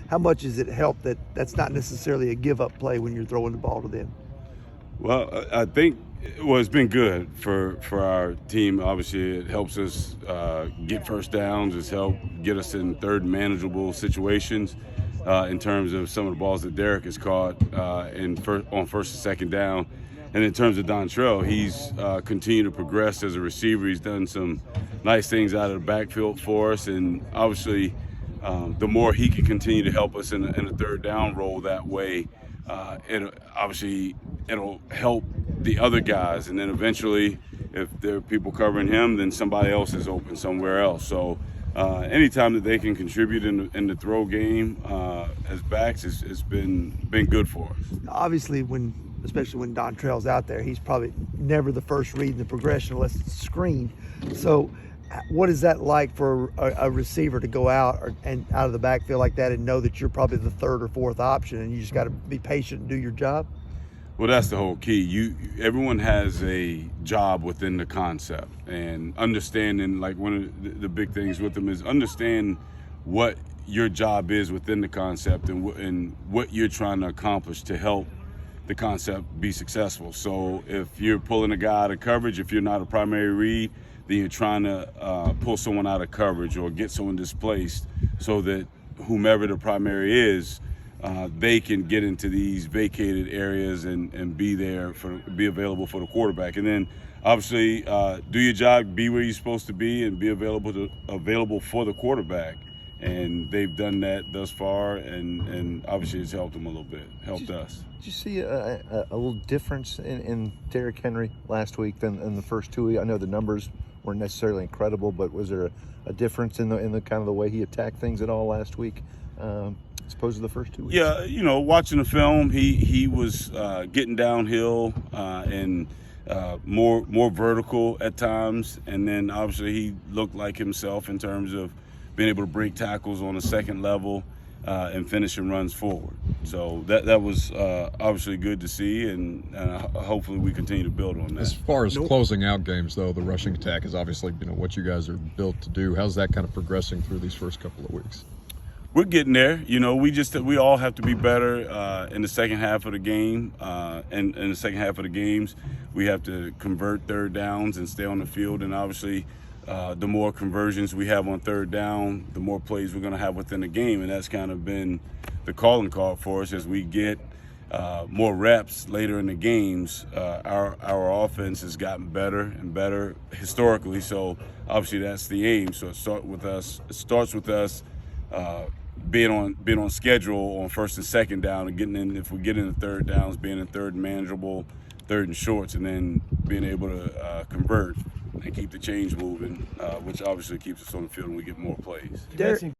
how much does it help that that's not necessarily a give-up play when you're throwing the ball to them? Well, I think it's been good for our team. Obviously, it helps us get first downs. It's helped get us in third manageable situations in terms of some of the balls that Derrick has caught on first and second down. And in terms of Dontrell, he's continued to progress as a receiver. He's done some nice things out of the backfield for us. And obviously, the more he can continue to help us in a third down role that way, it'll help the other guys, and then eventually, if there are people covering him, then somebody else is open somewhere else. So, anytime that they can contribute in the throw game as backs, it's been good for us. Obviously, especially when Dontrell's out there, he's probably never the first read in the progression unless it's screened. So, what is that like for a receiver to go out out of the backfield like that and know that you're probably the third or fourth option, and you just got to be patient and do your job? Well, that's the whole key. Everyone has a job within the concept, and understanding, like, one of the big things with them is understand what your job is within the concept and what you're trying to accomplish to help the concept be successful. So if you're pulling a guy out of coverage, if you're not a primary read, then you're trying to pull someone out of coverage or get someone displaced so that whomever the primary is, they can get into these vacated areas and be available for the quarterback. And then obviously do your job, be where you're supposed to be, and be available for the quarterback. And they've done that thus far, and obviously it's helped them a little bit, helped us. Did you see a little difference in Derrick Henry last week than in the first 2 weeks? I know the numbers weren't necessarily incredible, but was there a difference in the kind of the way he attacked things at all last week, as opposed to the first 2 weeks? Yeah, watching the film, he was getting downhill and more vertical at times, and then obviously he looked like himself in terms of being able to break tackles on the second level and finishing runs forward. So that was obviously good to see, and hopefully we continue to build on that. As far as closing out games, though, the rushing attack is obviously what you guys are built to do. How's that kind of progressing through these first couple of weeks? We're getting there. We all have to be better in the second half of the game. And in the second half of the games, we have to convert third downs and stay on the field. And obviously, the more conversions we have on third down, the more plays we're going to have within the game. And that's kind of been the calling card for us as we get more reps later in the games. Our offense has gotten better and better historically. So obviously that's the aim. So it starts with us being on schedule on first and second down, and getting in, if we get in the third downs, being in third and manageable, third and shorts, and then being able to convert and keep the change moving, which obviously keeps us on the field and we get more plays. You mentioned